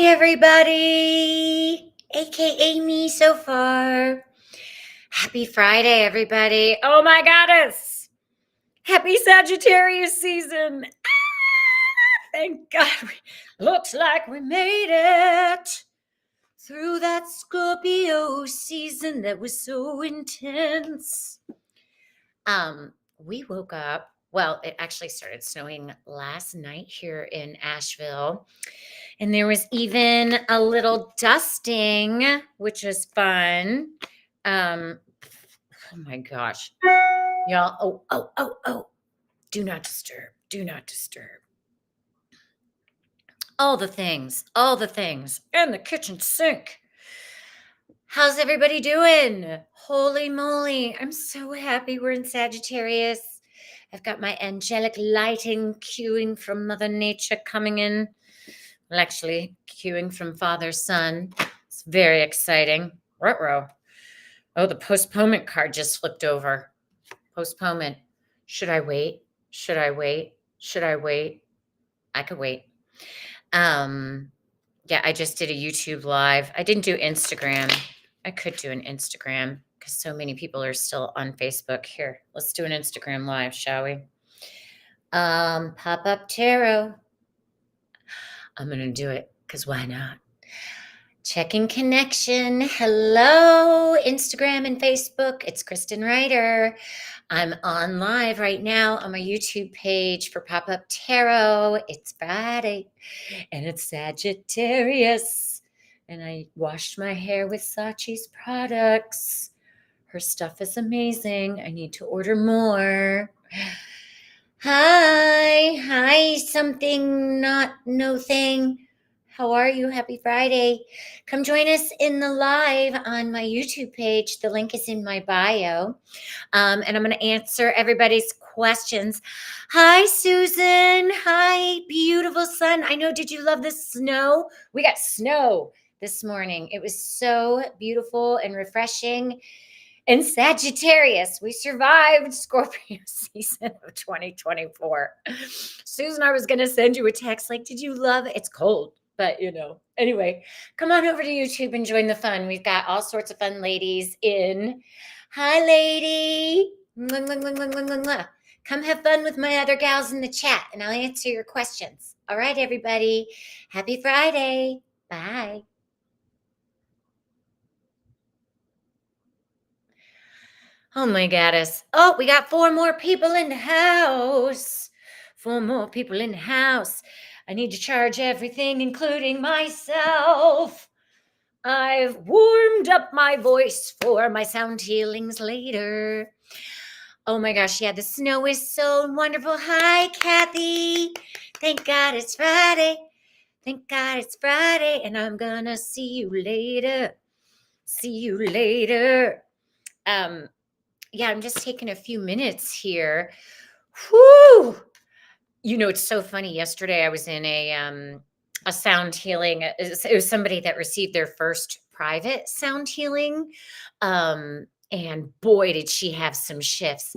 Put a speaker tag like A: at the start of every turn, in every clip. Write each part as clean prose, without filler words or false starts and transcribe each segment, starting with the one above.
A: everybody, aka me so far. Happy Friday, everybody. Oh my goddess. Happy Sagittarius season. Thank God. Looks like we made it through that Scorpio season that was so intense. We woke up. Well, it actually started snowing last night here in Asheville. And there was even a little dusting, which was fun. Oh my gosh. Y'all, oh. Do not disturb. Do not disturb. All the things. And the kitchen sink. How's everybody doing? Holy moly. I'm so happy we're in Sagittarius. I've got my angelic lighting cueing from Mother Nature coming in. Well, actually, cueing from Father Son. It's very exciting. Ruh-roh. Oh, the postponement card just flipped over. Postponement. Should I wait? I could wait. Yeah, I just did a YouTube live. I didn't do Instagram. I could do an Instagram because so many people are still on Facebook. Here, let's do an Instagram live, shall we? Pop-up tarot. I'm going to do it because why not? Checking connection. Hello, Instagram and Facebook. It's Kristen Ryder. I'm on live right now on my YouTube page for Pop-Up Tarot. It's Friday and it's Sagittarius. And I washed my hair with Saatchi's products. Her stuff is amazing. I need to order more. Hi, something, not no thing. How are you? Happy Friday. Come join us in the live on my YouTube page. The link is in my bio. And I'm going to answer everybody's questions. Hi, Susan. Hi, beautiful sun. I know, did you love the snow? We got snow this morning. It was so beautiful and refreshing. And Sagittarius, we survived Scorpio season of 2024. Susan, I was going to send you a text like, did you love it? It's cold, but anyway, come on over to YouTube and join the fun. We've got all sorts of fun ladies in. Hi, lady. Mwah, mwah, mwah, mwah, mwah, mwah. Come have fun with my other gals in the chat and I'll answer your questions. All right, everybody. Happy Friday. Bye. Oh my goddess. Oh, we got 4 more people in the house. 4 more people in the house. I need to charge everything, including myself. I've warmed up my voice for my sound healings later. Oh my gosh, yeah, the snow is so wonderful. Hi, Kathy. Thank God it's Friday. Thank God it's Friday, and I'm gonna see you later. See you later. Yeah, I'm just taking a few minutes here. Whoo! It's so funny. Yesterday I was in a sound healing. It was somebody that received their first private sound healing. And boy, did she have some shifts.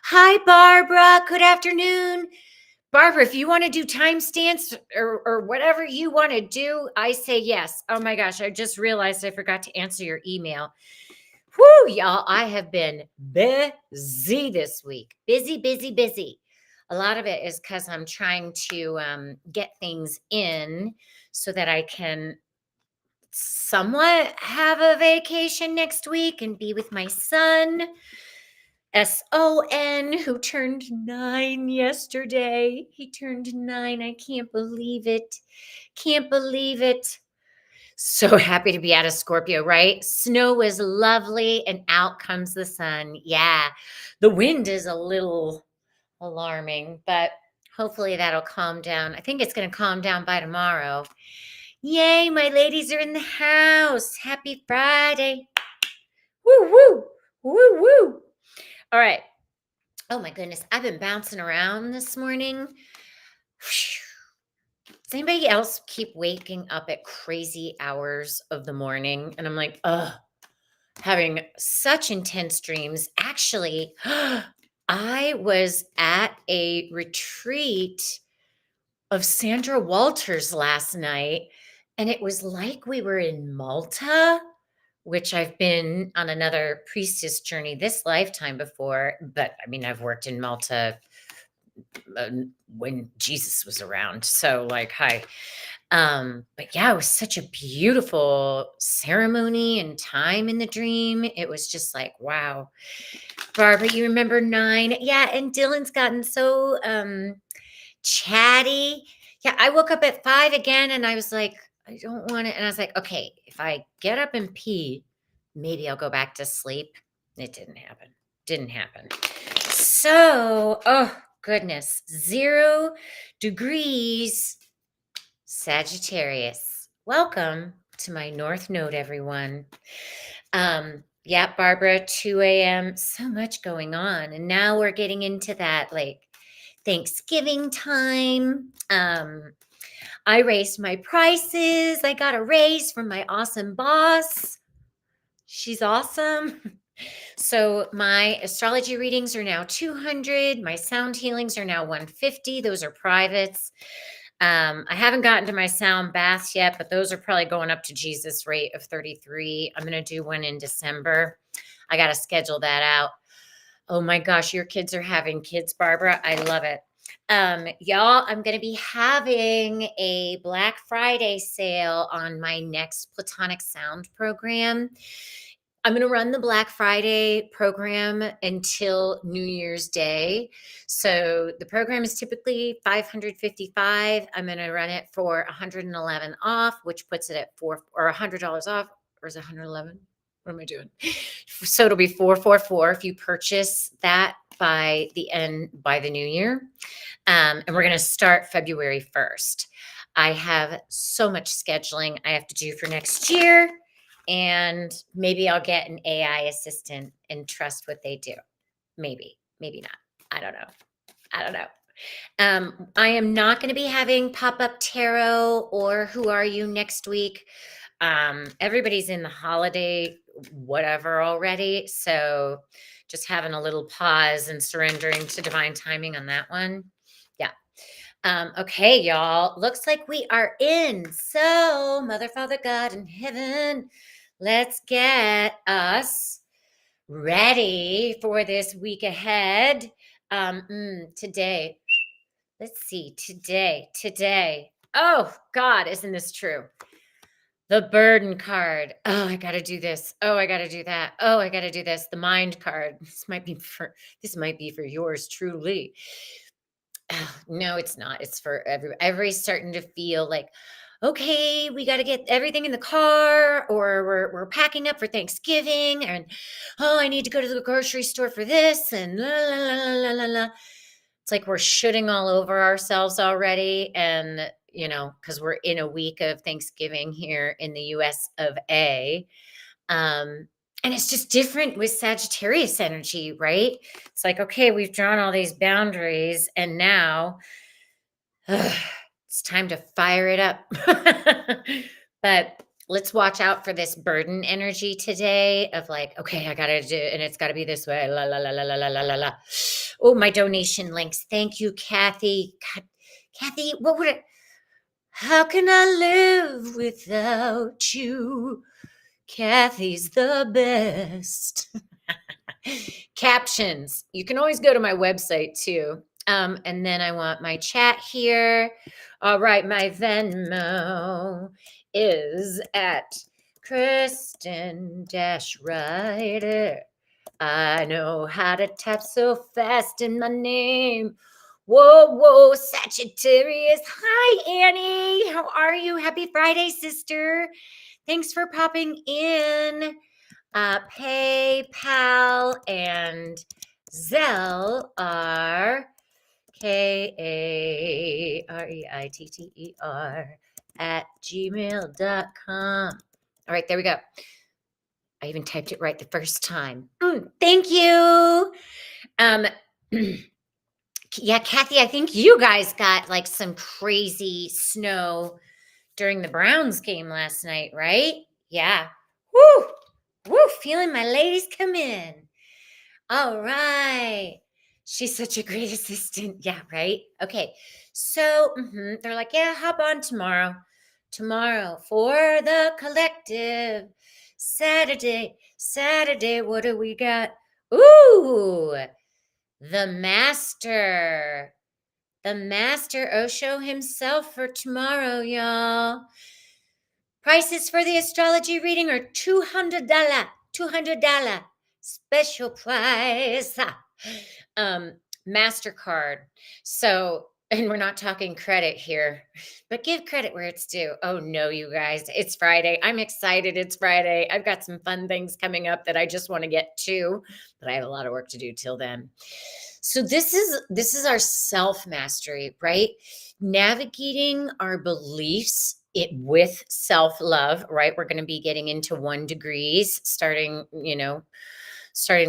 A: Hi, Barbara. Good afternoon. Barbara, if you want to do timestamps or whatever you want to do, I say yes. Oh my gosh, I just realized I forgot to answer your email. Whoo, y'all, I have been busy this week. Busy. A lot of it is because I'm trying to get things in so that I can somewhat have a vacation next week and be with my son, SON, who turned 9 yesterday. He turned 9. I can't believe it. So happy to be out of Scorpio, right? Snow is lovely and out comes the sun. Yeah, the wind is a little alarming, but hopefully that'll calm down. I think it's going to calm down by tomorrow. Yay, my ladies are in the house. Happy Friday. Woo. All right. Oh my goodness, I've been bouncing around this morning. Does anybody else keep waking up at crazy hours of the morning? And I'm like, having such intense dreams. Actually, I was at a retreat of Sandra Walters last night. And it was like we were in Malta, which I've been on another priestess journey this lifetime before, but I mean, I've worked in Malta uh, when Jesus was around. So, like, hi. But yeah, it was such a beautiful ceremony and time in the dream. It was just like, wow. Barbara, you remember 9? Yeah, and Dylan's gotten so chatty. Yeah, I woke up at 5 again and I was like, I don't want to. And I was like, okay, if I get up and pee, maybe I'll go back to sleep. It didn't happen. Didn't happen. So, oh goodness, 0 degrees Sagittarius. Welcome to my North Node, everyone. Yeah, Barbara, 2 a.m. So much going on. And now we're getting into that like Thanksgiving time. I raised my prices. I got a raise from my awesome boss. She's awesome. So my astrology readings are now 200. My sound healings are now 150. Those are privates. I haven't gotten to my sound baths yet, but those are probably going up to Jesus rate of 33. I'm going to do one in December. I got to schedule that out. Oh my gosh, your kids are having kids, Barbara. I love it. Y'all, I'm going to be having a Black Friday sale on my next Platonic Sound program. I'm going to run the Black Friday program until New Year's Day. So the program is typically $555. I'm going to run it for $111 off, which puts it at $100 off, or is it 111? What am I doing? So it'll be 444 if you purchase that by the new year. And we're going to start February 1st. I have so much scheduling I have to do for next year. And maybe I'll get an AI assistant and trust what they do. Maybe not. I don't know. I am not going to be having pop-up tarot or who are you next week. Everybody's in the holiday whatever already. So just having a little pause and surrendering to divine timing on that one. Yeah. Okay, y'all. Looks like we are in. So, Mother, Father, God in heaven, let's get us ready for this week ahead. Today, let's see. Today. Oh, God, isn't this true? The burden card. Oh, I got to do this. Oh, I got to do that. Oh, I got to do this. The mind card. This might be for yours truly. No, it's not. It's for everybody's starting to feel like, okay, we got to get everything in the car, or we're packing up for Thanksgiving, and oh, I need to go to the grocery store for this, and la la la la la la. It's like we're shooting all over ourselves already, and because we're in a week of Thanksgiving here in the U.S. of A. And it's just different with Sagittarius energy, right? It's like, okay, we've drawn all these boundaries and now it's time to fire it up. But let's watch out for this burden energy today of like, okay, I got to do it and it's got to be this way. La, la, la, la, la, la, la, la. Oh, my donation links. Thank you, Kathy. God, Kathy, how can I live without you? Kathy's the best. Captions. You can always go to my website too. And then I want my chat here. All right, my Venmo is at Kristen Ryder. I know how to tap so fast in my name. Whoa, Sagittarius. Hi, Annie. How are you? Happy Friday, sister. Thanks for popping in. PayPal and Zelle are KAREITTER at gmail.com. All right, there we go. I even typed it right the first time. Thank you. Yeah, Kathy, I think you guys got like some crazy snow during the Browns game last night, right? Yeah. Woo! Feeling my ladies come in. All right. She's such a great assistant. Yeah, right? Okay. So they're like, yeah, hop on tomorrow. tomorrow for the collective. Saturday, what do we got? Ooh, the master. The master Osho himself for tomorrow, y'all. Prices for the astrology reading are $200. $200. Special price. MasterCard. So, and we're not talking credit here, but give credit where it's due. Oh no, you guys, it's Friday. I'm excited. It's Friday. I've got some fun things coming up that I just want to get to, but I have a lot of work to do till then. So this is our self-mastery, right? Navigating our beliefs it with self-love, right? We're going to be getting into 1 degrees starting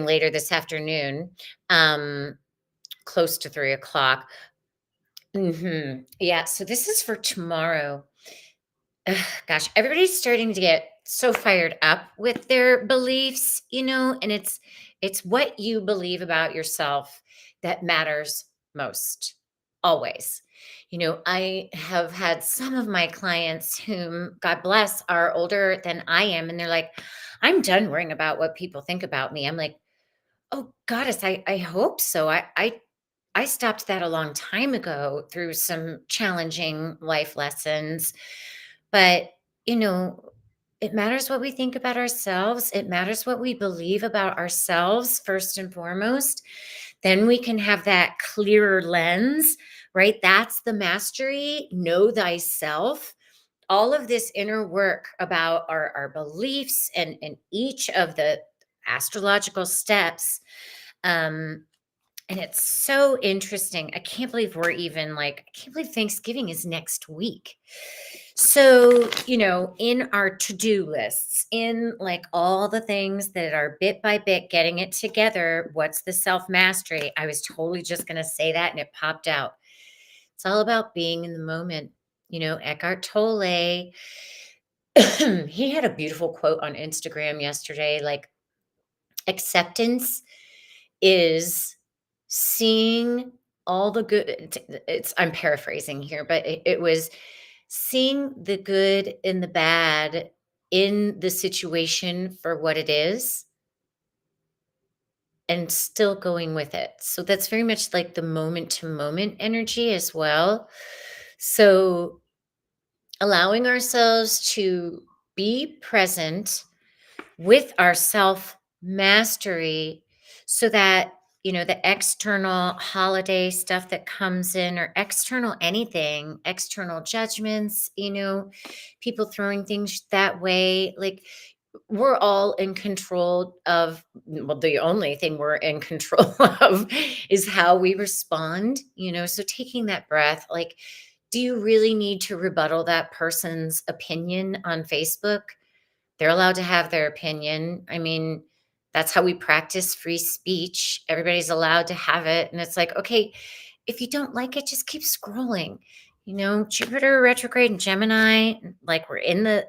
A: later this afternoon. Close to 3 o'clock. Yeah, so this is for tomorrow. Ugh, gosh, everybody's starting to get so fired up with their beliefs, and it's what you believe about yourself that matters most, always. I have had some of my clients whom, God bless, are older than I am, and they're like, I'm done worrying about what people think about me. I'm like, oh goddess, I hope so. I stopped that a long time ago through some challenging life lessons. But, you know, it matters what we think about ourselves. It matters what we believe about ourselves, first and foremost. Then we can have that clearer lens, right? That's the mastery. Know thyself. All of this inner work about our beliefs and each of the astrological steps. And it's so interesting. I can't believe I can't believe Thanksgiving is next week. So, in our to-do lists, in like all the things that are bit by bit getting it together, what's the self-mastery? I was totally just going to say that and it popped out. It's all about being in the moment. Eckhart Tolle, he had a beautiful quote on Instagram yesterday, like acceptance is seeing all the good. I'm paraphrasing here, but it was seeing the good and the bad in the situation for what it is and still going with it. So that's very much like the moment to moment energy as well. So allowing ourselves to be present with our self mastery so that the external holiday stuff that comes in or external anything, external judgments, people throwing things that way, like we're all in control of. Well, the only thing we're in control of is how we respond. So taking that breath, like, do you really need to rebuttal that person's opinion on Facebook? They're allowed to have their opinion. I mean, that's how we practice free speech. Everybody's allowed to have it. And it's like, okay, if you don't like it, just keep scrolling. Jupiter retrograde in Gemini, like we're in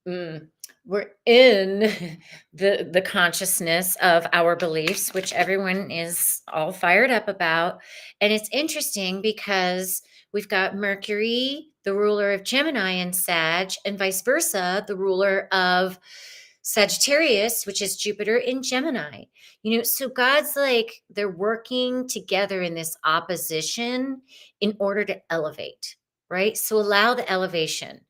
A: Mm. We're in the consciousness of our beliefs, which everyone is all fired up about. And it's interesting because we've got Mercury, the ruler of Gemini and Sag, and vice versa, the ruler of Sagittarius, which is Jupiter in Gemini. So God's like, they're working together in this opposition in order to elevate, right? So allow the elevation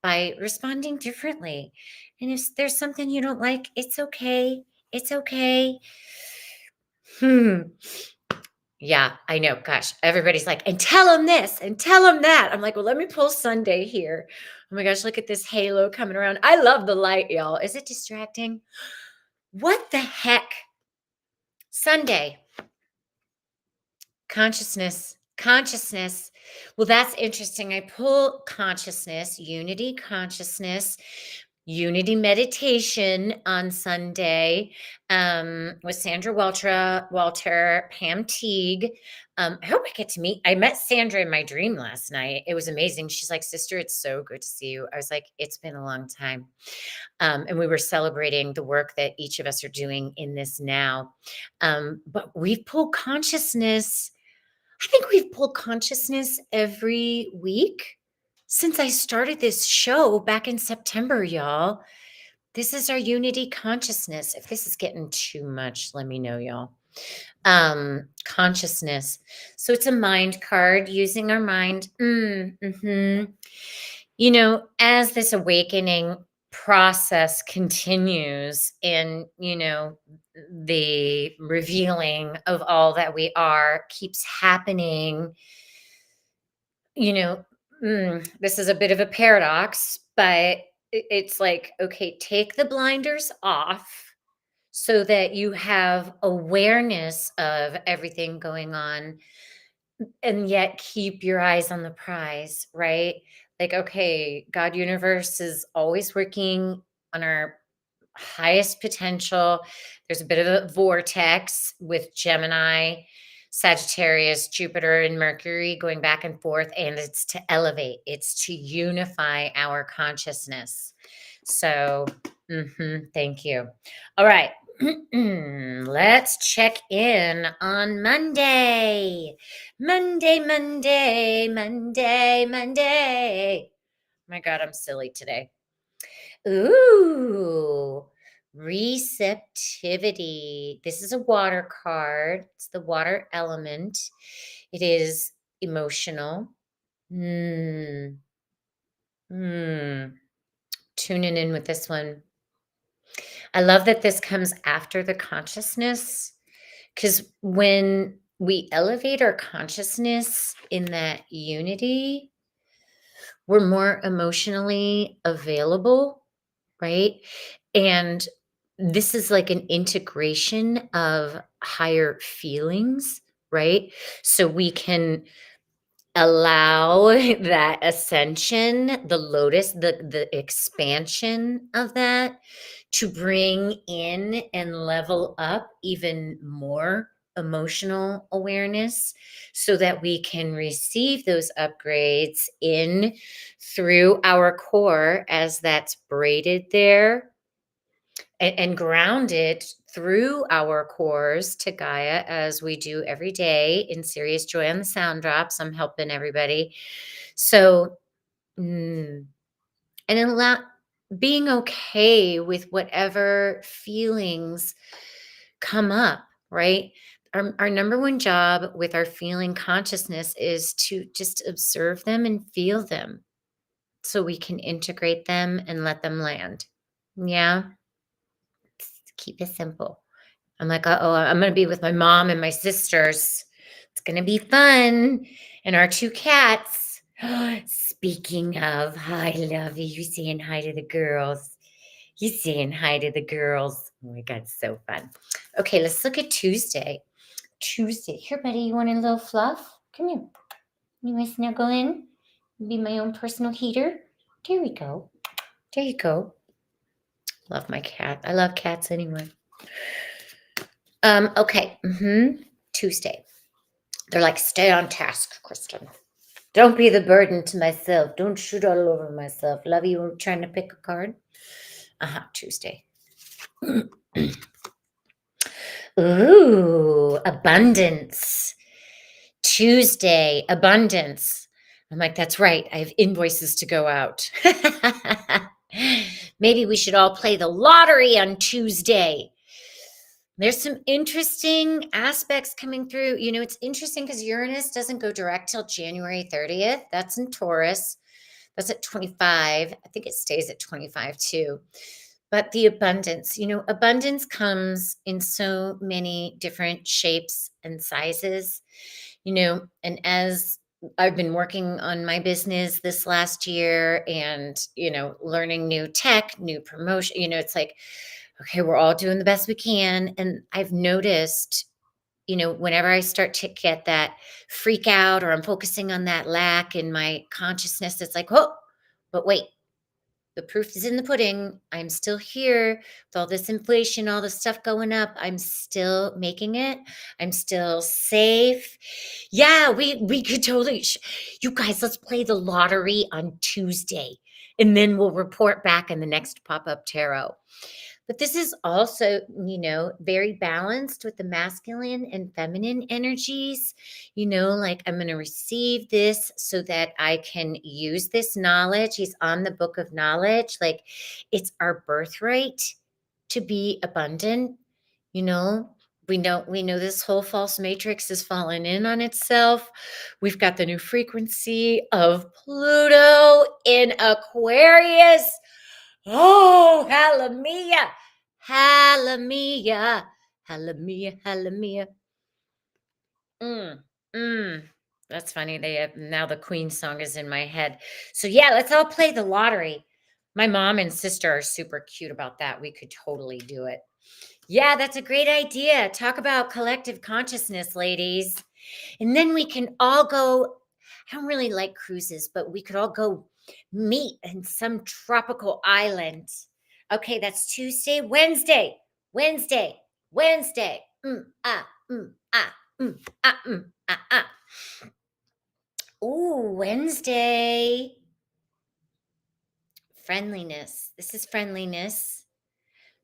A: by responding differently. And if there's something you don't like, it's okay. It's okay. Yeah, I know. Gosh, everybody's like, and tell them this and tell them that. I'm like, well, let me pull Sunday here. Oh my gosh, look at this halo coming around. I love the light, y'all. Is it distracting? What the heck? Sunday. Consciousness. Well, that's interesting. I pull consciousness, unity meditation on Sunday with Sandra Walter, Pam Teague. I hope I met Sandra in my dream last night. It was amazing. She's like, sister, it's so good to see you. I was like, it's been a long time. And we were celebrating the work that each of us are doing in this now. But we've pulled consciousness. I think we've pulled consciousness every week since I started this show back in September, y'all. This is our unity consciousness. If this is getting too much, let me know, y'all. Consciousness. So it's a mind card, using our mind. As this awakening process continues, and the revealing of all that we are keeps happening, you know, this is a bit of a paradox, but it's like, okay, take the blinders off so that you have awareness of everything going on, and yet keep your eyes on the prize, right? Like, okay, God universe is always working on our highest potential. There's a bit of a vortex with Gemini, Sagittarius, Jupiter, and Mercury going back and forth, and it's to elevate, it's to unify our consciousness. So, thank you. All right. Let's check in on Monday. Monday. My God, I'm silly today. Ooh, receptivity. This is a water card. It's the water element. It is emotional. Hmm. Tuning in with this one. I love that this comes after the consciousness, because when we elevate our consciousness in that unity, we're more emotionally available, right? And this is like an integration of higher feelings, right? So we can allow that ascension, the lotus, the expansion of that, to bring in and level up even more emotional awareness, so that we can receive those upgrades in through our core as that's braided there, and grounded through our cores to Gaia, as we do every day in Serious Joy on the Sound Drops. I'm helping everybody. So, and being okay with whatever feelings come up, right? Our number one job with our feeling consciousness is to just observe them and feel them, so we can integrate them and let them land. Yeah. Keep it simple. I'm like, uh-oh, I'm going to be with my mom and my sisters. It's going to be fun. And our two cats. Speaking of, hi, lovey. You saying hi to the girls. You saying hi to the girls. Oh my God, so fun. Okay, let's look at Tuesday. Here, buddy, you want a little fluff? Come here. You want to snuggle in? Be my own personal heater? There we go. There you go. Love my cat. I love cats anyway. Okay. Tuesday. They're like, stay on task, Kristen. Don't be the burden to myself. Don't shoot all over myself. Love you. Trying to pick a card. Tuesday. Ooh, abundance. Tuesday, abundance. I'm like, that's right. I have invoices to go out. Maybe we should all play the lottery on Tuesday. There's some interesting aspects coming through. It's interesting because Uranus doesn't go direct till January 30th. That's in Taurus. That's at 25. I think it stays at 25 too. But the abundance, abundance comes in so many different shapes and sizes, and as I've been working on my business this last year, and, learning new tech, new promotion, it's like, okay, we're all doing the best we can. And I've noticed, whenever I start to get that freak out, or I'm focusing on that lack in my consciousness, it's like, oh, but wait, the proof is in the pudding. I'm still here with all this inflation, all this stuff going up. I'm still making it. I'm still safe. Yeah, we could totally, you guys, let's play the lottery on Tuesday, and then we'll report back in the next pop-up tarot. But this is also, very balanced with the masculine and feminine energies. Like I'm going to receive this so that I can use this knowledge. He's on the book of knowledge. Like it's our birthright to be abundant. You know, we know this whole false matrix has fallen in on itself. We've got the new frequency of Pluto in Aquarius. Oh, hallelujah. Hallelujah. Hallelujah. Hallelujah. Mm, mm. That's funny. They have now the Queen song is in my head. So yeah, let's all play the lottery. My mom and sister are super cute about that. We could totally do it. Yeah, that's a great idea. Talk about collective consciousness, ladies. And then we can all go. I don't really like cruises, but we could all go meet in some tropical island. Okay, that's Tuesday, Wednesday, Wednesday, Wednesday. Ah, ah. Ooh, Wednesday. Friendliness. This is friendliness.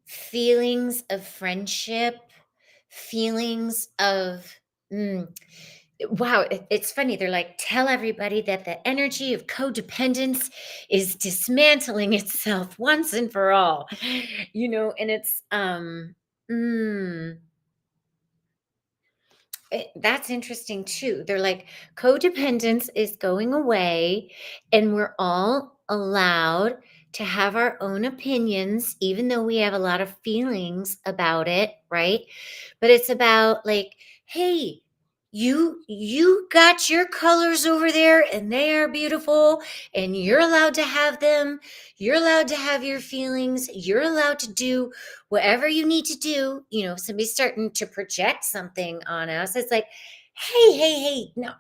A: Feelings of friendship, feelings of mm, wow, it's funny. They're like, tell everybody that the energy of codependence is dismantling itself once and for all. And it's mm, that's interesting too. They're like, codependence is going away, and we're all allowed to have our own opinions, even though we have a lot of feelings about it, right? But it's about like, hey, you got your colors over there and they are beautiful and you're allowed to have them. You're allowed to have your feelings. You're allowed to do whatever you need to do. Somebody's starting to project something on us. It's like, hey, no,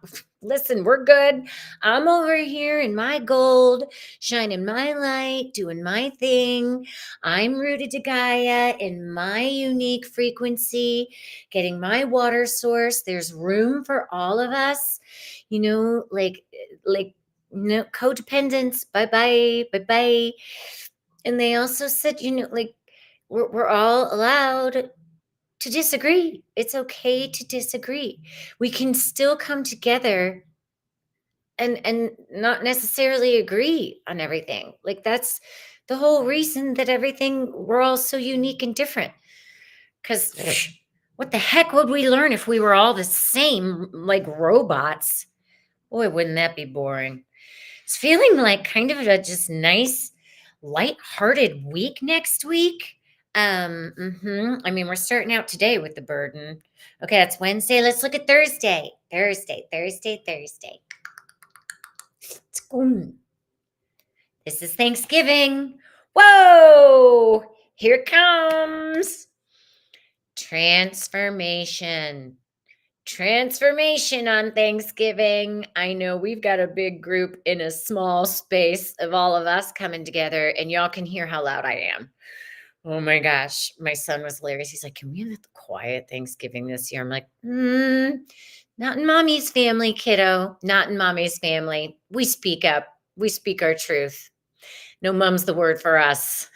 A: listen, we're good. I'm over here in my gold, shining my light, doing my thing. I'm rooted to Gaia in my unique frequency, getting my water source. There's room for all of us, like no codependence. Bye bye, bye bye. And they also said, like we're all allowed to disagree. It's okay to disagree. We can still come together and not necessarily agree on everything. Like that's the whole reason that everything we're all so unique and different. Cuz what the heck would we learn if we were all the same like robots? Boy, wouldn't that be boring. It's feeling like kind of a just nice, light-hearted week next week. I mean, we're starting out today with the burden. Okay, that's Wednesday. Let's look at Thursday. Thursday. Tskoom. This is Thanksgiving. Whoa! Here it comes. Transformation. Transformation on Thanksgiving. I know we've got a big group in a small space of all of us coming together, and y'all can hear how loud I am. Oh my gosh. My son was hilarious. He's like, can we have a quiet Thanksgiving this year? I'm like, not in mommy's family, kiddo. Not in mommy's family. We speak up. We speak our truth. No, mum's the word for us.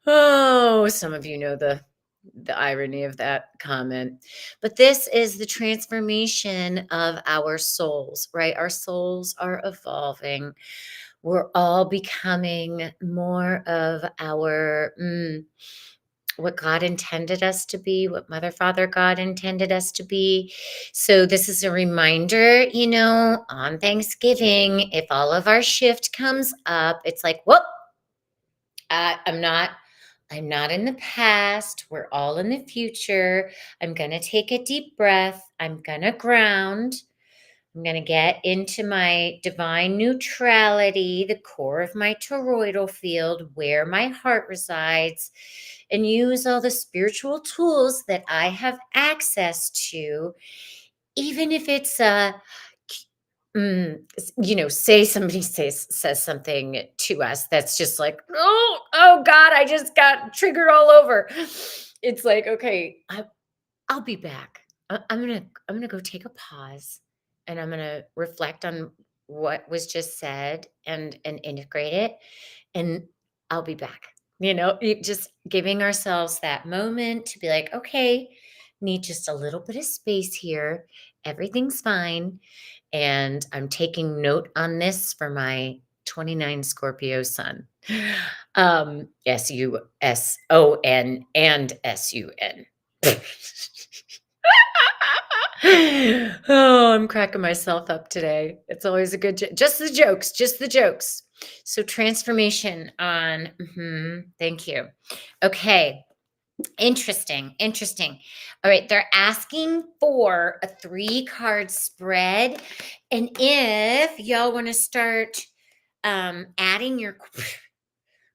A: Oh, some of you know the irony of that comment. But this is the transformation of our souls, right? Our souls are evolving. We're all becoming more of our what God intended us to be, what Mother, Father, God intended us to be. So this is a reminder, on Thanksgiving, if all of our shift comes up, it's like, whoop, I'm not. I'm not in the past. We're all in the future. I'm going to take a deep breath. I'm going to ground. I'm going to get into my divine neutrality, the core of my toroidal field, where my heart resides, and use all the spiritual tools that I have access to, even if it's say somebody says something to us that's just like, oh God, I just got triggered all over. It's like, okay, I'll be back. I'm gonna go take a pause, and I'm gonna reflect on what was just said and integrate it, and I'll be back. Just giving ourselves that moment to be like, okay, need just a little bit of space here. Everything's fine. And I'm taking note on this for my 29 Scorpio sun. SUSON and SUN. Oh, I'm cracking myself up today. It's always a good just the jokes, just the jokes. So transformation on thank you. Okay. Interesting. Interesting. All right, they're asking for a 3-card spread, and if y'all want to start adding your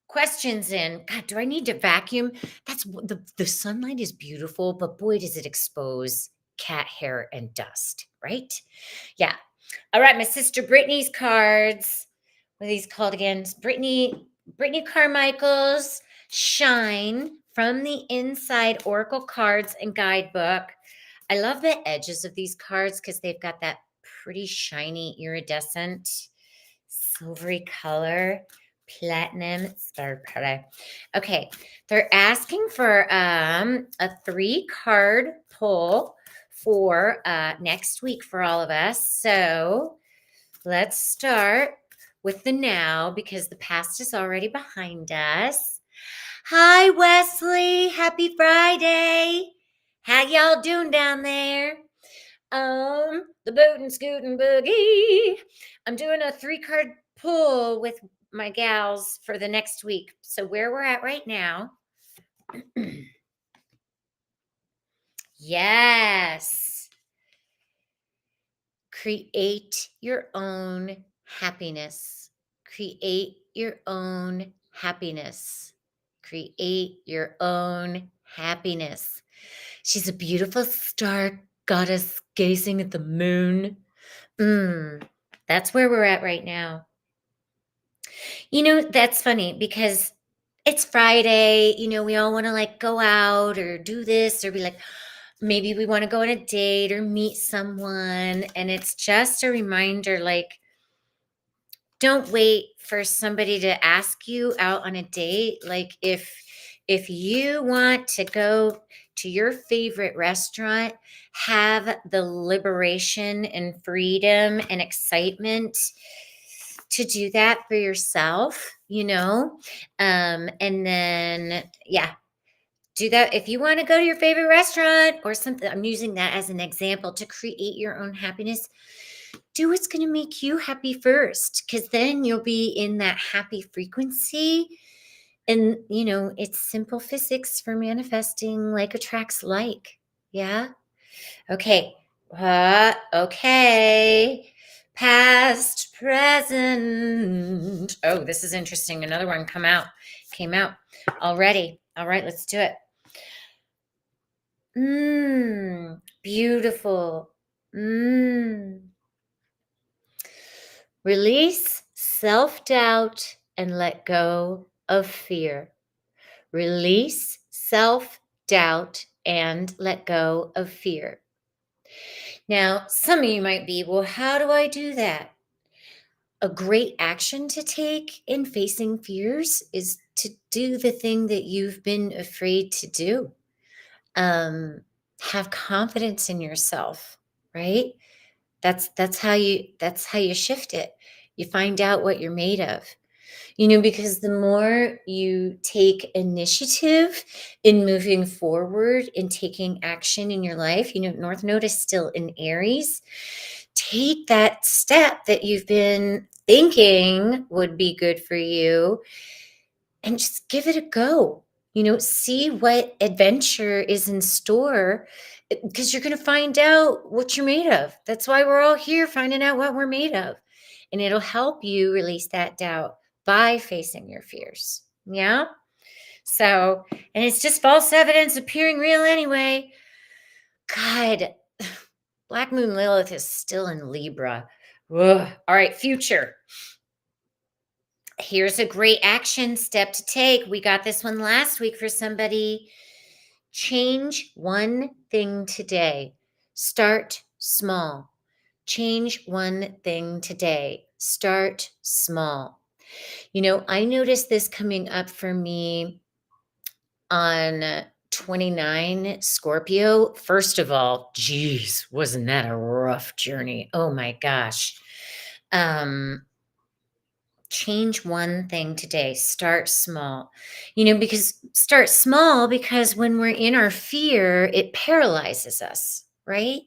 A: questions in. God, do I need to vacuum? The sunlight is beautiful, but boy, does it expose cat hair and dust, right? Yeah. All right, my sister Brittany's cards. What are these called again? Brittany Carmichael's Shine from the Inside Oracle Cards and Guidebook. I love the edges of these cards because they've got that pretty shiny iridescent silvery color. Platinum. It's very pretty. Okay, they're asking for a 3-card pull for next week for all of us. So let's start with the now because the past is already behind us. Hi, Wesley. Happy Friday. How y'all doing down there? The boot and scoot and boogie. I'm doing a 3-card pull with my gals for the next week. So where we're at right now. Yes. Create your own happiness. Create your own happiness. Create your own happiness. She's a beautiful star goddess gazing at the moon. That's where we're at right now. That's funny because it's Friday. We all want to like go out or do this or be like, maybe we want to go on a date or meet someone. And it's just a reminder like, don't wait for somebody to ask you out on a date. Like if you want to go to your favorite restaurant, have the liberation and freedom and excitement to do that for yourself, and then do that. If you want to go to your favorite restaurant or something, I'm using that as an example to create your own happiness. Do what's going to make you happy first, because then you'll be in that happy frequency. And, it's simple physics for manifesting, like attracts like. Yeah. Okay. Okay. Past, present. Oh, this is interesting. Another one came out already. All right, let's do it. Beautiful. Release self-doubt and let go of fear. Release self-doubt and let go of fear. Now, some of you might be, well, how do I do that? A great action to take in facing fears is to do the thing that you've been afraid to do. Have confidence in yourself, right? That's how you shift it. You find out what you're made of. Because the more you take initiative in moving forward and taking action in your life, North Node is still in Aries. Take that step that you've been thinking would be good for you and just give it a go. See what adventure is in store because you're going to find out what you're made of. That's why we're all here, finding out what we're made of. And it'll help you release that doubt by facing your fears. Yeah. So, and it's just false evidence appearing real anyway. God, Black Moon Lilith is still in Libra. Ugh. All right, future. Here's a great action step to take. We got this one last week for somebody. Change one thing today. Start small. Change one thing today. Start small. I noticed this coming up for me on 29 Scorpio. First of all, geez, wasn't that a rough journey? Oh my gosh. Um, Change one thing today. Start small. Because start small because when we're in our fear, it paralyzes us, right?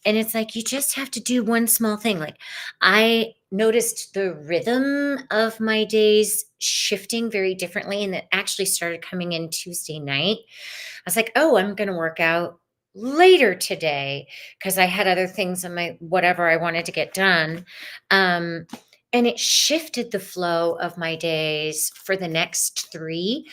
A: And it's like you just have to do one small thing. Like I noticed the rhythm of my days shifting very differently, and it actually started coming in Tuesday night. I was like, "Oh, I'm gonna work out later today," because I had other things on my whatever I wanted to get done. Um, and it shifted the flow of my days for the next 3.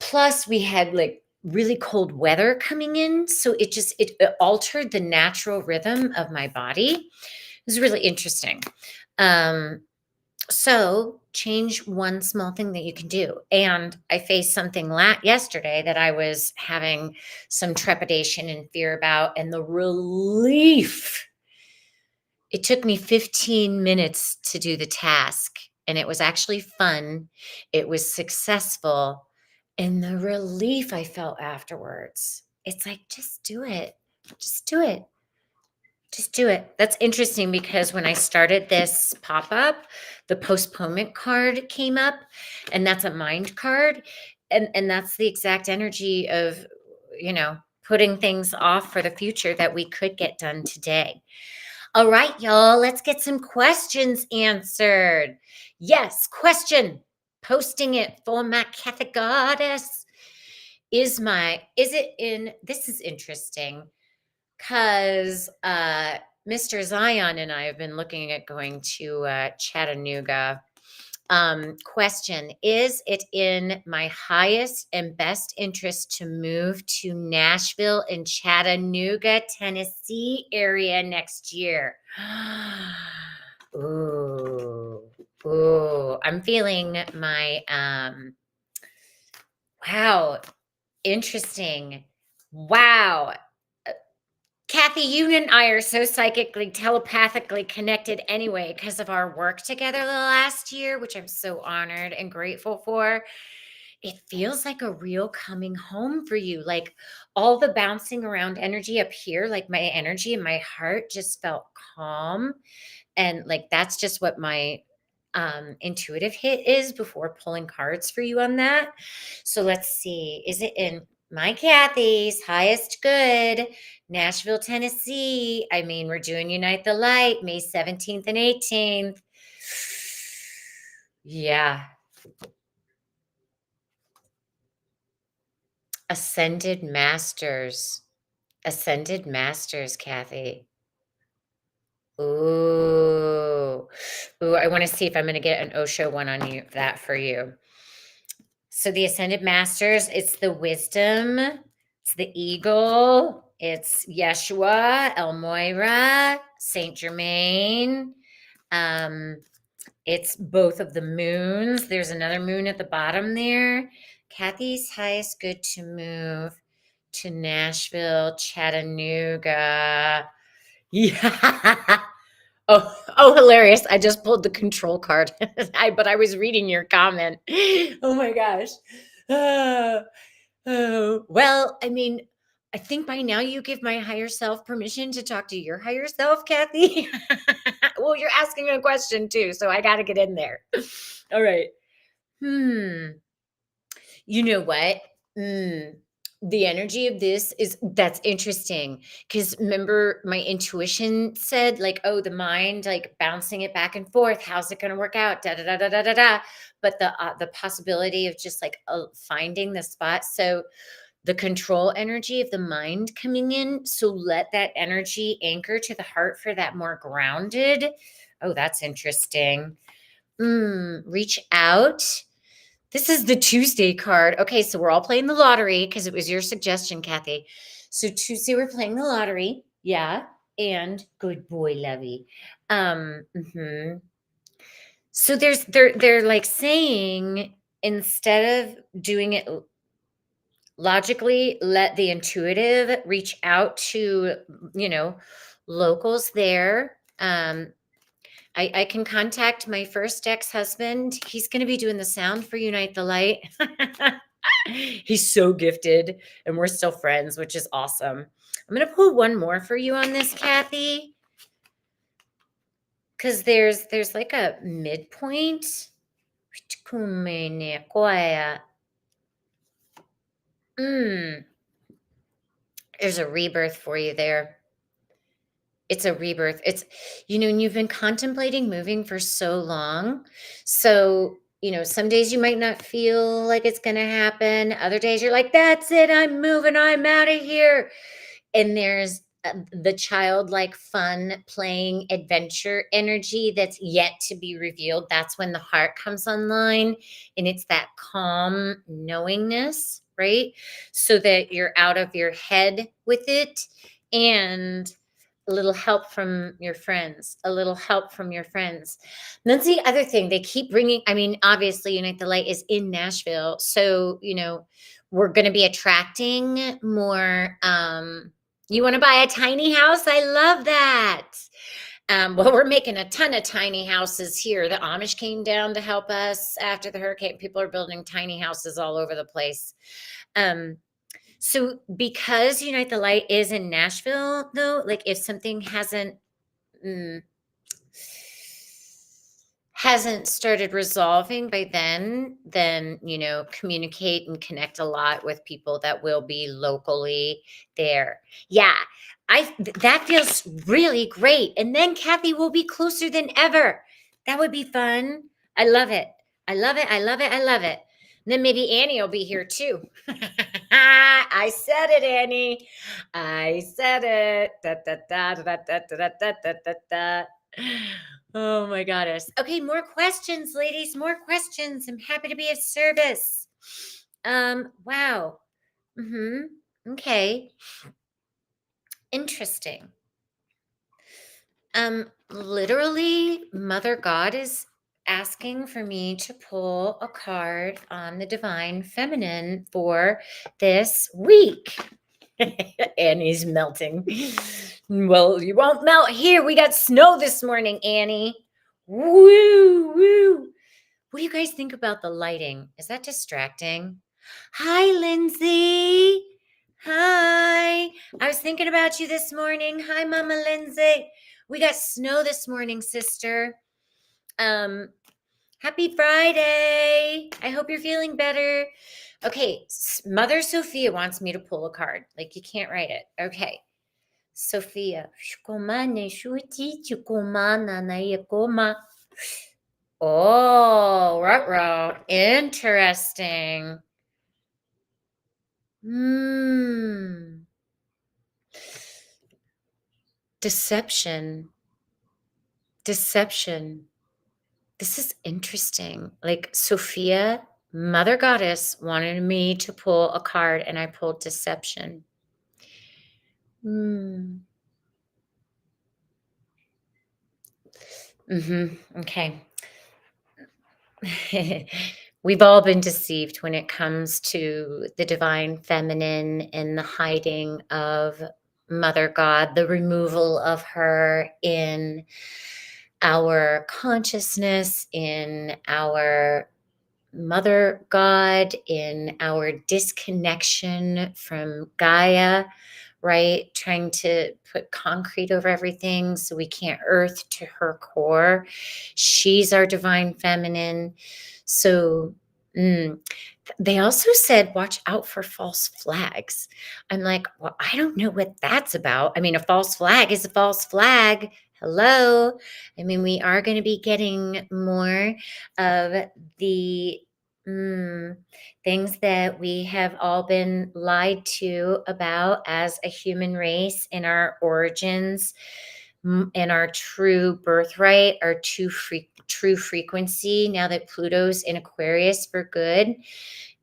A: Plus, we had, like, really cold weather coming in, so it altered the natural rhythm of my body. It was really interesting. Um, so change one small thing that you can do. And I faced something yesterday that I was having some trepidation and fear about, and the relief. It took me 15 minutes to do the task, and it was actually fun. It was successful, and the relief I felt afterwards. It's like, just do it. Just do it. Just do it. That's interesting because when I started this pop-up, the postponement card came up, and that's a mind card. And that's the exact energy of, putting things off for the future that we could get done today. All right, y'all, let's get some questions answered. Yes, question. Posting it for my Catholic goddess. Is it in, this is interesting because Mr. Zion and I have been looking at going to Chattanooga. Question: is it in my highest and best interest to move to Nashville and Chattanooga, Tennessee area next year? Ooh, ooh, I'm feeling my wow, interesting. Wow. Kathy, you and I are so psychically, telepathically connected anyway because of our work together the last year, which I'm so honored and grateful for. It feels like a real coming home for you. Like all the bouncing around energy up here, like my energy in my heart just felt calm. And like that's just what my intuitive hit is before pulling cards for you on that. So let's see. Is it in my Kathy's highest good, Nashville, Tennessee? I mean, we're doing Unite the Light, May 17th and 18th. Yeah. Ascended Masters. Ascended Masters, Kathy. Ooh. Ooh, I want to see if I'm going to get an Osho one on you that for you. So the Ascended Masters, it's the wisdom, it's the eagle, it's Yeshua, El Moira, Saint Germain. Um, it's both of the moons. There's another moon at the bottom there. Kathy's highest good to move to Nashville, Chattanooga. Yeah. Oh, hilarious. I just pulled the control card. But I was reading your comment. Oh my gosh. Uh, well, I mean, I think by now you give my higher self permission to talk to your higher self, Kathy. Well, you're asking a question too, so I got to get in there. All right. Hmm. You know what? The energy of this is that's interesting because remember my intuition said like, oh, the mind like bouncing it back and forth. How's it going to work out? Da da da da da da da. But the possibility of just like finding the spot. So the control energy of the mind coming in. So let that energy anchor to the heart for that more grounded. Oh, that's interesting. Reach out. This is the Tuesday card. Okay, so we're all playing the lottery because it was your suggestion, Kathy. So Tuesday we're playing the lottery. Yeah. And good boy, Levy. Mhm. So they're like saying instead of doing it logically, let the intuitive reach out to, you know, locals there. I can contact my first ex-husband. He's gonna be doing the sound for Unite the Light. He's so gifted, and we're still friends, which is awesome. I'm gonna pull one more for you on this, Kathy, because there's like a midpoint. There's a rebirth for you there. It's a rebirth. It's, and you've been contemplating moving for so long. So, some days you might not feel like it's going to happen. Other days you're like, that's it. I'm moving. I'm out of here. And there's the childlike fun playing adventure energy that's yet to be revealed. That's when the heart comes online, and it's that calm knowingness, right? So that you're out of your head with it, and a little help from your friends, a little help from your friends. And that's the other thing they keep bringing. I mean, obviously, Unite the Light is in Nashville. So, we're going to be attracting more. You want to buy a tiny house? I love that. Well, we're making a ton of tiny houses here. The Amish came down to help us after the hurricane. People are building tiny houses all over the place. So because Unite the Light is in Nashville, though, like if something hasn't started resolving by then communicate and connect a lot with people that will be locally there. Yeah, that feels really great. And then Kathy will be closer than ever. That would be fun. I love it. I love it. I love it. I love it. And then maybe Annie will be here too. I said it, Annie. I said it. Da, da, da, da, da, da, da, da, da, da. Oh my goddess. Okay, more questions, ladies. More questions. I'm happy to be of service. Wow. Okay. Interesting. Literally, Mother God is asking for me to pull a card on the divine feminine for this week. Annie's melting. Well, you won't melt here. We got snow this morning, Annie. Woo, woo. What do you guys think about the lighting? Is that distracting? Hi, Lindsay. Hi. I was thinking about you this morning. Hi, Mama Lindsay. We got snow this morning, sister. Happy Friday. I hope you're feeling better. Okay, Mother Sophia wants me to pull a card. Like you can't write it. Okay. Sophia. Oh, ruh-roh. Interesting. Deception. Deception. This is interesting. Like Sophia, Mother Goddess, wanted me to pull a card, and I pulled deception. Okay. We've all been deceived when it comes to the divine feminine and the hiding of Mother God, the removal of her in our consciousness, in our Mother God, in our disconnection from Gaia, right? Trying to put concrete over everything so we can't earth to her core. She's our divine feminine. So they also said, watch out for false flags. I'm like, well, I don't know what that's about. I mean, a false flag is a false flag. Hello. I mean, we are going to be getting more of the things that we have all been lied to about as a human race in our origins and our true birthright, our true frequency, now that Pluto's in Aquarius for good.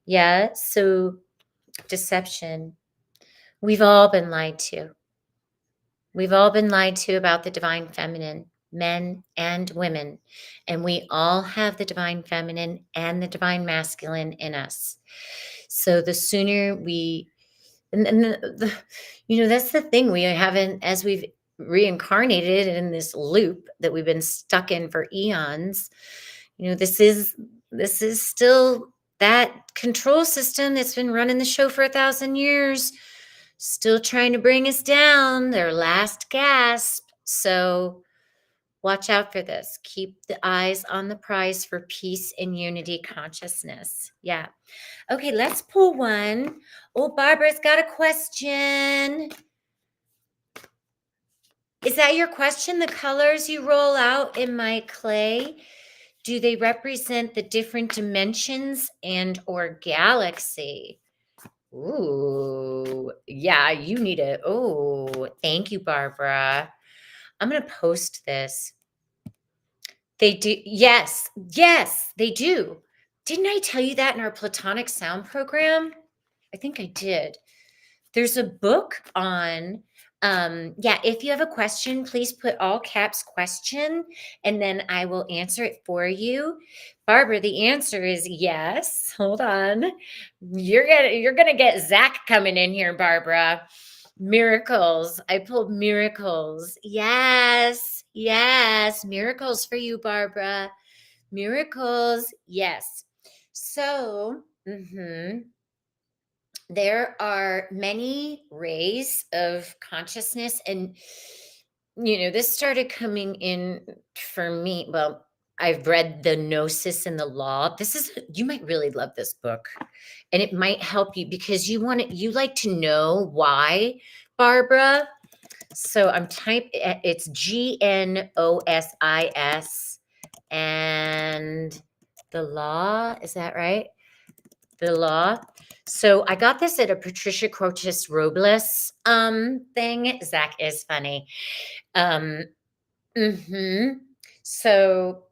A: Yeah, so deception. We've all been lied to. We've all been lied to about the divine feminine, men and women. And we all have the divine feminine and the divine masculine in us. So the sooner we, and that's the thing, we haven't, as we've reincarnated in this loop that we've been stuck in for eons. This is still that control system that's been running the show for 1,000 years, still trying to bring us down, their last gasp. So watch out for this. Keep the eyes on the prize for peace and unity consciousness. Yeah. Okay, let's pull one. Oh, Barbara's got a question. Is that your question? The colors you roll out in my clay, do they represent the different dimensions and or galaxy? Ooh, yeah, you need it. Oh, thank you, Barbara. I'm going to post this. They do. Yes, yes, they do. Didn't I tell you that in our Platonic Sound program? I think I did. There's a book on, yeah, if you have a question, please put all caps question, and then I will answer it for you. Barbara, the answer is yes. Hold on. You're gonna get Zach coming in here, Barbara. Miracles. I pulled miracles. Yes, yes, miracles for you, Barbara. Miracles. Yes. So, there are many rays of consciousness, and this started coming in for me. Well, I've read the Gnosis and the Law. You might really love this book, and it might help you because you like to know why, Barbara. So it's Gnosis, and the Law, is that right? The Law. So I got this at a Patricia Crotis Robles thing. Zach is funny. So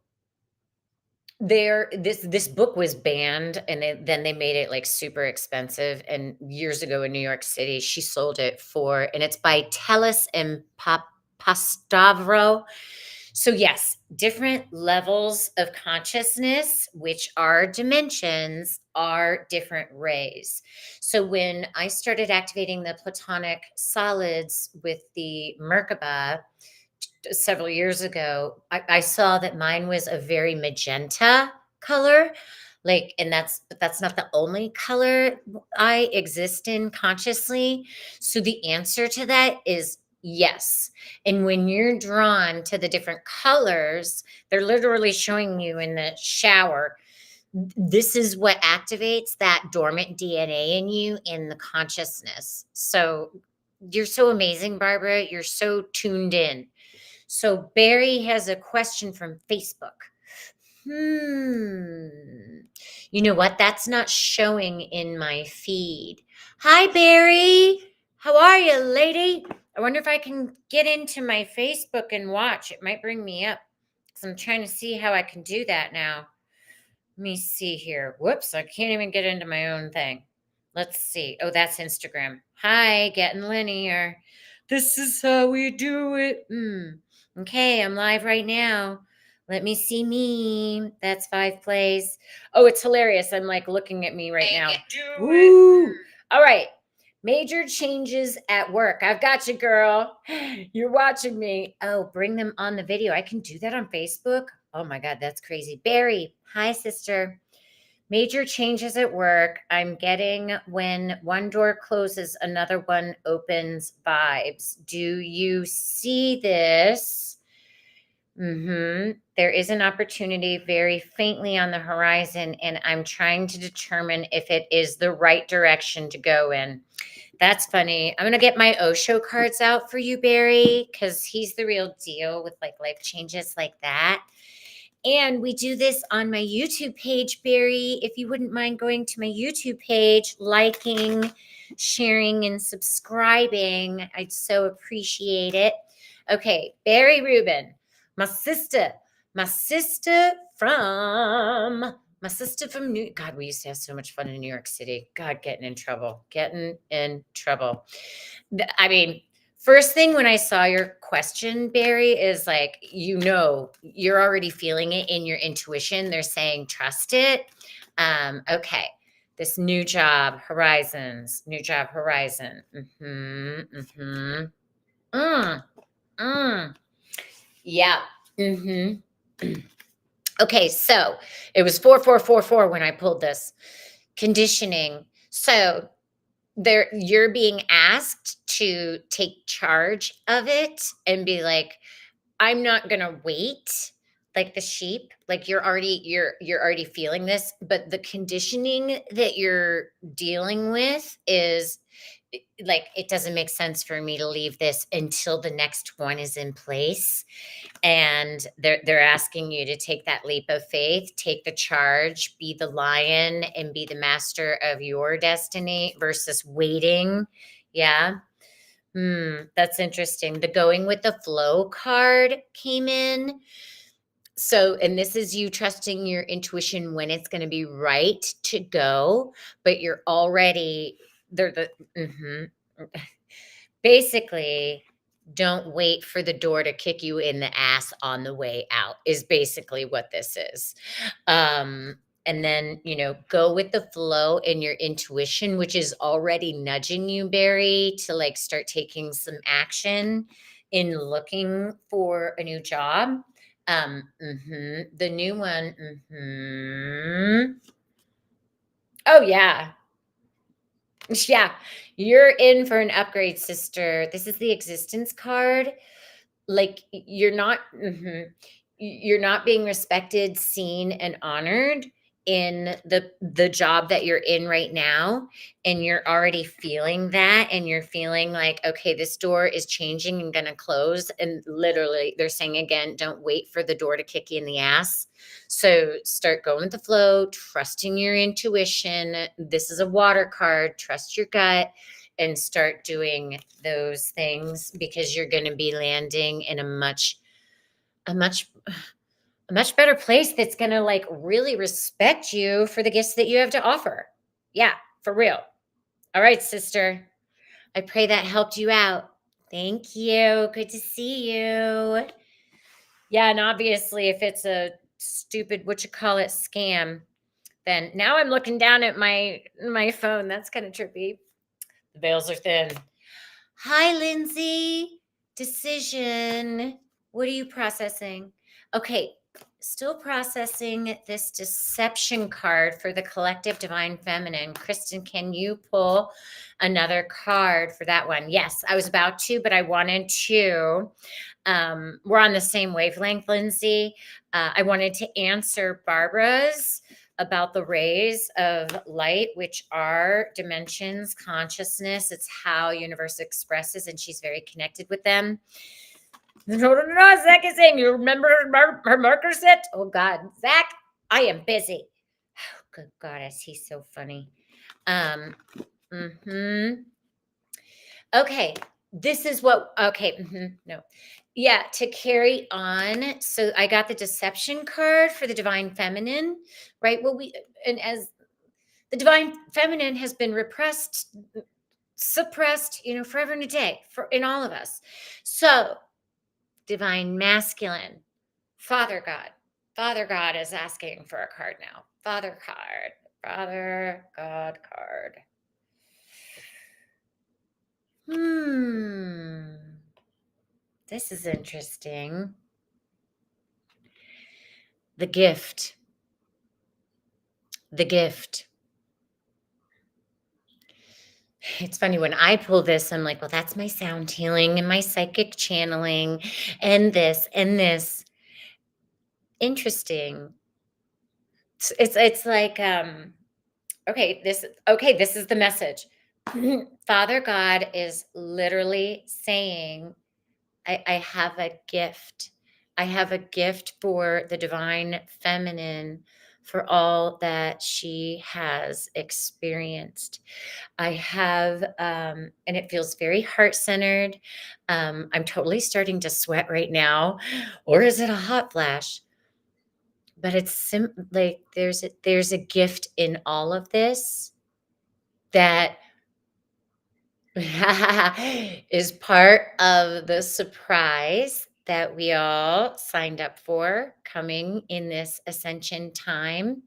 A: this book was banned, and then they made it like super expensive. And years ago in New York City, she sold it and it's by Tellis and Pastavro. So yes, different levels of consciousness, which are dimensions, are different rays. So when I started activating the Platonic solids with the Merkaba several years ago, I saw that mine was a very magenta color. And that's not the only color I exist in consciously. So the answer to that is yes. And when you're drawn to the different colors, they're literally showing you in the shower. This is what activates that dormant DNA in you in the consciousness. So you're so amazing, Barbara. You're so tuned in. So Barry has a question from Facebook. You know what? That's not showing in my feed. Hi, Barry. How are you, lady? I wonder if I can get into my Facebook and watch. It might bring me up because I'm trying to see how I can do that now. Let me see here. Whoops, I can't even get into my own thing. Let's see. Oh, that's Instagram. Hi, getting linear. This is how we do it. Okay, I'm live right now. Let me see me. That's 5 plays. Oh, it's hilarious. I'm like looking at me right now. Woo! All right. Major changes at work. I've got you, girl. You're watching me. Oh, bring them on the video. I can do that on Facebook. Oh my God, that's crazy. Barry, hi, sister. Major changes at work. I'm getting when one door closes, another one opens vibes. Do you see this? There is an opportunity very faintly on the horizon, and I'm trying to determine if it is the right direction to go in. That's funny. I'm going to get my Osho cards out for you, Barry, because he's the real deal with like life changes like that. And we do this on my YouTube page, Barry. If you wouldn't mind going to my YouTube page, liking, sharing, and subscribing, I'd so appreciate it. Okay, Barry Rubin, my sister from God, we used to have so much fun in New York City. God, getting in trouble. I mean, first thing when I saw your question, Barry, is like, you're already feeling it in your intuition. They're saying, trust it. Okay. This new job horizon. Mm. Yeah. Mhm. Okay, so it was 4444 when I pulled this. Conditioning. So there you're being asked to take charge of it and be like, I'm not gonna wait like the sheep. Like you're already feeling this, but the conditioning that you're dealing with is like it doesn't make sense for me to leave this until the next one is in place, and they're asking you to take that leap of faith, take the charge, be the lion and be the master of your destiny versus waiting. Yeah. That's interesting. The going with the flow card came in. So, and this is you trusting your intuition when it's going to be right to go, but you're already they're the mhm. Basically, don't wait for the door to kick you in the ass on the way out is basically what this is. Um, and then, go with the flow in your intuition, which is already nudging you, Barry, to like start taking some action in looking for a new job. The new one. Oh, yeah. Yeah. You're in for an upgrade, sister. This is the existence card. Like, you're not being respected, seen, and honored in the job that you're in right now, and you're already feeling that, and you're feeling like, "Okay, this door is changing and gonna close," and literally, they're saying again, "Don't wait for the door to kick you in the ass." So, start going with the flow, trusting your intuition. This is a water card, trust your gut, and start doing those things because you're going to be landing in a much a much better place that's going to like really respect you for the gifts that you have to offer. Yeah, for real. All right, sister. I pray that helped you out. Thank you. Good to see you. Yeah, and obviously if it's a stupid what you call it scam, then now I'm looking down at my phone. That's kind of trippy. The veils are thin. Hi, Lindsay. Decision. What are you processing? Okay, still processing this deception card for the collective divine feminine. Kristen, can you pull another card for that one? Yes, I was about to, but I wanted to. We're on the same wavelength, Lindsay. I wanted to answer Barbara's about the rays of light, which are dimensions, consciousness. It's how universe expresses, and she's very connected with them. No, Zach is saying, you remember her marker set? Oh, God. Zach, I am busy. Oh, good goddess, he's so funny. Mhm. Okay, this is what okay, no. Yeah, to carry on, so I got the deception card for the divine feminine, right? Well, we and as the divine feminine has been repressed, suppressed, forever and a day for in all of us. So, divine masculine, Father God. Father God is asking for a card now. Father card. Father God card. Hmm. This is interesting. The gift. The gift. It's funny when I pull this, I'm like, well, that's my sound healing and my psychic channeling and this and this. Interesting. It's like this is the message. Father God is literally saying, I have a gift. I have a gift for the divine feminine for all that she has experienced. I have, and it feels very heart centered. I'm totally starting to sweat right now, or is it a hot flash? But it's like there's a gift in all of this that is part of the surprise that we all signed up for coming in this ascension time.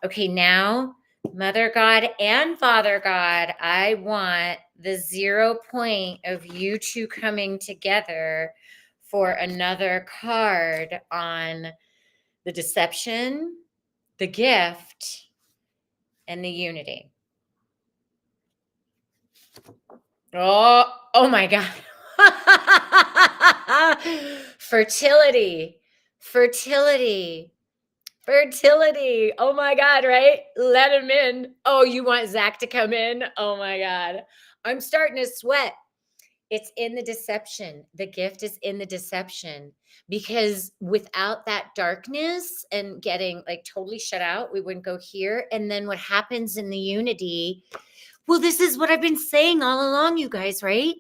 A: Okay, now Mother God and Father God, I want the 0 point of you two coming together for another card on the deception, the gift, and the unity. Oh my God. Fertility. Fertility. Fertility. Oh my God, right? Let him in. Oh, you want Zach to come in? Oh my God. I'm starting to sweat. It's in the deception. The gift is in the deception, because without that darkness and getting like totally shut out, we wouldn't go here. And then what happens in the unity? Well, this is what I've been saying all along, you guys, right?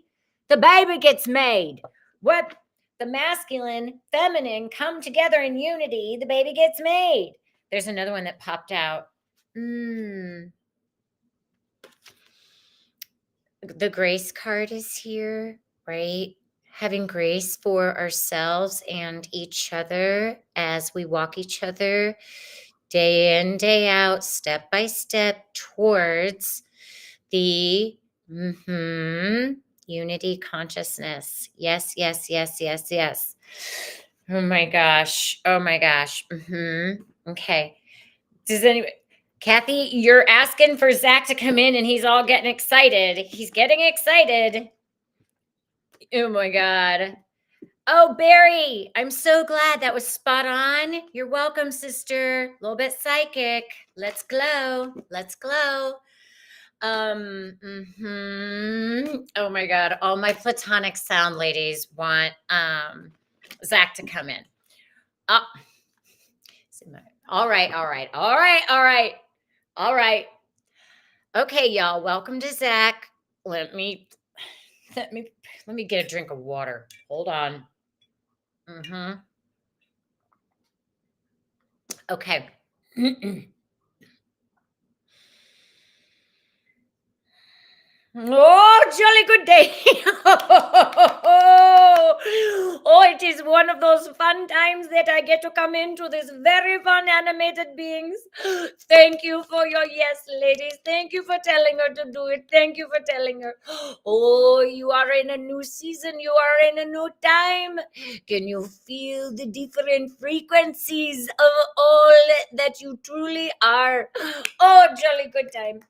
A: The baby gets made. What? The masculine, feminine come together in unity, the baby gets made. There's another one that popped out. The grace card is here, right? Having grace for ourselves and each other as we walk each other day in, day out, step by step towards the unity consciousness. Yes, yes, yes, yes, yes. Oh my gosh. Oh my gosh. Okay. Does anybody, Kathy, you're asking for Zach to come in and he's all getting excited. He's getting excited. Oh my God. Oh, Barry, I'm so glad that was spot on. You're welcome, sister. A little bit psychic. Let's glow. Let's glow. Oh my God. All my platonic sound ladies want Zach to come in. Oh. All right, all right, all right, all right, all right. Okay, y'all. Welcome to Zach. Let me get a drink of water. Hold on. Okay. Oh, jolly good day. Oh, it is one of those fun times that I get to come into this very fun animated beings. Thank you for your yes, ladies. Thank you for telling her to do it. Thank you for telling her. Oh, you are in a new season. You are in a new time. Can you feel the different frequencies of all that you truly are? Oh, jolly good time.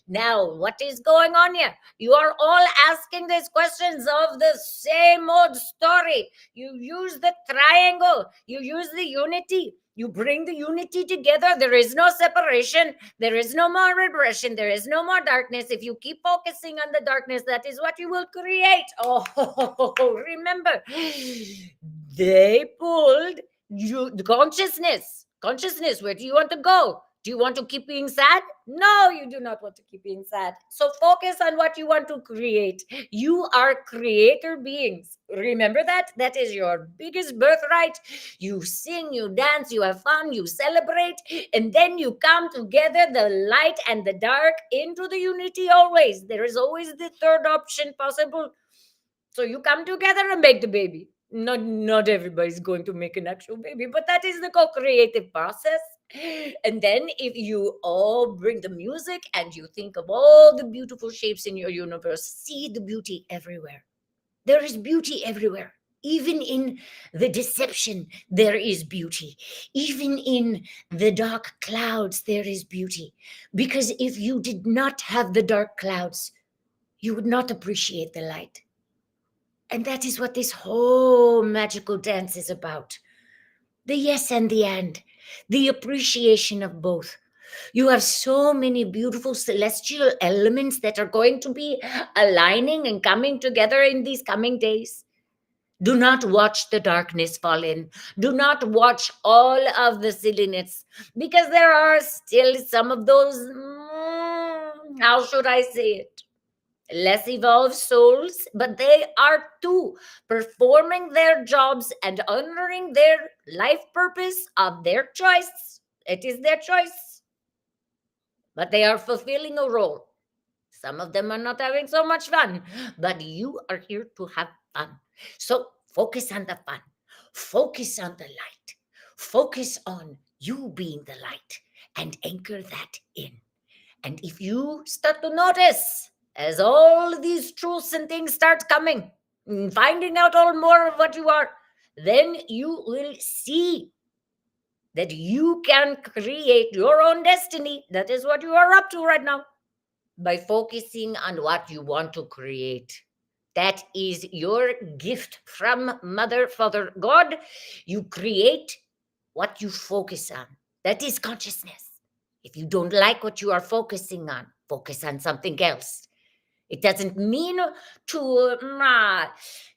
A: Now, what is going on here? You are all asking these questions of the same old story. You use the triangle, you use the unity. You bring the unity together. There is no separation. There is no more regression. There is no more darkness. If you keep focusing on the darkness, that is what you will create. Oh, remember, they pulled you, the consciousness. Consciousness, where do you want to go? Do you want to keep being sad? No, you do not want to keep being sad. So focus on what you want to create. You are creator beings. Remember that? That is your biggest birthright. You sing, you dance, you have fun, you celebrate, and then you come together, the light and the dark, into the unity always. There is always the third option possible. So you come together and make the baby. Not everybody's going to make an actual baby, but that is the co-creative process. And then if you all bring the music and you think of all the beautiful shapes in your universe, see the beauty everywhere. There is beauty everywhere. Even in the deception, there is beauty. Even in the dark clouds, there is beauty. Because if you did not have the dark clouds, you would not appreciate the light. And that is what this whole magical dance is about. The yes and the and, the appreciation of both. You have so many beautiful celestial elements that are going to be aligning and coming together in these coming days. Do not watch the darkness fall in. Do not watch all of the silliness, because there are still some of those, how should I say it? Less evolved souls, but they are too performing their jobs and honoring their life purpose of their choice. It is their choice, but they are fulfilling a role. Some of them are not having so much fun, but you are here to have fun. So focus on the fun, focus on the light, focus on you being the light, and anchor that in. And if you start to notice, as all these truths and things start coming, finding out all more of what you are, then you will see that you can create your own destiny. That is what you are up to right now, by focusing on what you want to create. That is your gift from Mother, Father, God. You create what you focus on. That is consciousness. If you don't like what you are focusing on, focus on something else. It doesn't mean to,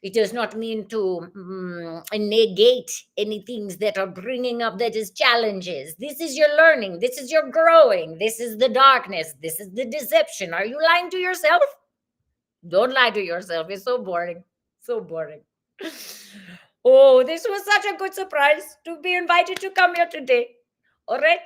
A: it does not mean to negate any things that are bringing up that is challenges. This is your learning. This is your growing. This is the darkness. This is the deception. Are you lying to yourself? Don't lie to yourself. It's so boring. So boring. Oh, this was such a good surprise to be invited to come here today. All right.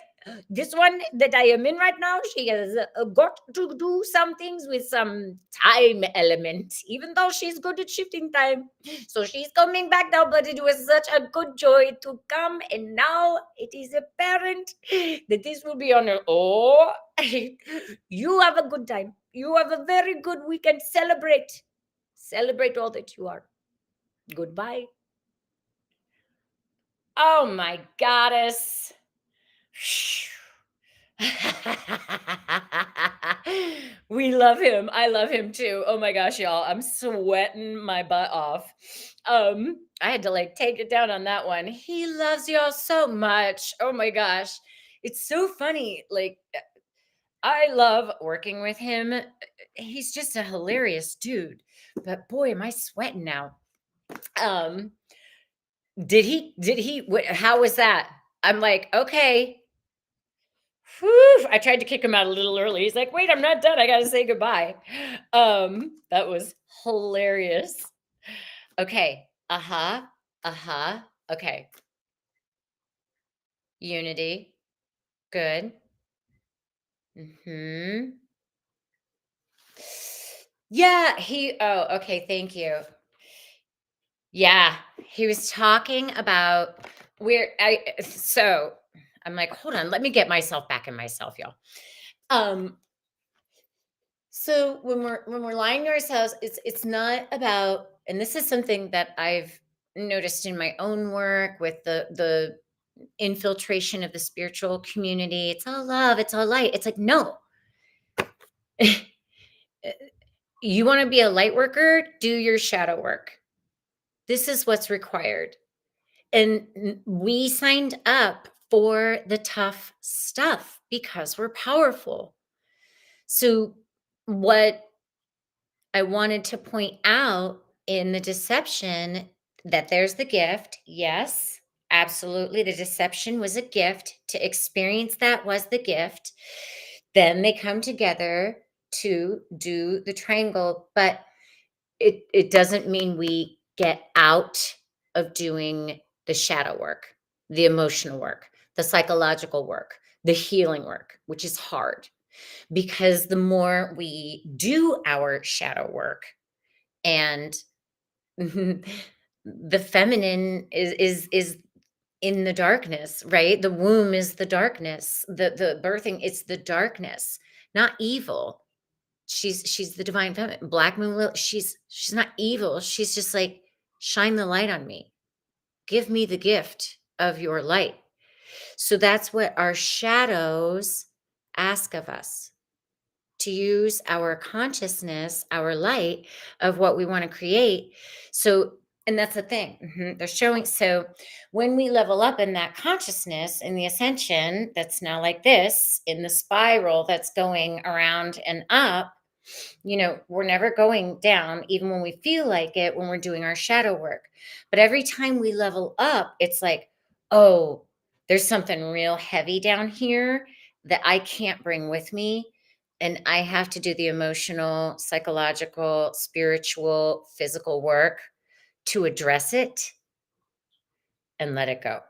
A: This one that I am in right now, she has got to do some things with some time element, even though she's good at shifting time. So she's coming back now, but it was such a good joy to come. And now it is apparent that this will be on her. Oh, you have a good time. You have a very good weekend. Celebrate. Celebrate all that you are. Goodbye. Oh my goddess. We love him. I love him too. Oh my gosh, y'all. I'm sweating my butt off. I had to like take it down on that one. He loves y'all so much. Oh my gosh. It's so funny. Like, I love working with him. He's just a hilarious dude. But boy, am I sweating now. Um, how was that? I'm like, okay. Whew, I tried to kick him out a little early. He's like, wait, I'm not done. I gotta say goodbye. That was hilarious. Okay. Uh-huh. Uh-huh. Okay. Unity. Good. Mm-hmm. Yeah, okay, thank you. Yeah, he was talking about so I'm like, hold on, let me get myself back in myself, y'all. So when we're lying to ourselves, it's not about, and this is something that I've noticed in my own work with the infiltration of the spiritual community. It's all love, it's all light. It's like, no. You want to be a light worker, do your shadow work. This is what's required. And we signed up for the tough stuff because we're powerful. So, what I wanted to point out in the deception, that there's the gift. Yes, absolutely. The deception was a gift. To experience that was the gift. Then they come together to do the triangle, but it doesn't mean we get out of doing the shadow work, the emotional work, the psychological work, the healing work, which is hard, because the more we do our shadow work, and the feminine is in the darkness, right? The womb is the darkness, the birthing, it's the darkness, not evil. She's the divine feminine. Black moon she's not evil. She's just like, shine the light on me. Give me the gift of your light. So that's what our shadows ask of us, to use our consciousness, our light of what we want to create. So, and that's the thing. They're showing. So, when we level up in that consciousness, in the ascension, that's now like this, in the spiral that's going around and up, we're never going down, even when we feel like it, when we're doing our shadow work. But every time we level up, it's like, oh, there's something real heavy down here that I can't bring with me. And I have to do the emotional, psychological, spiritual, physical work to address it and let it go.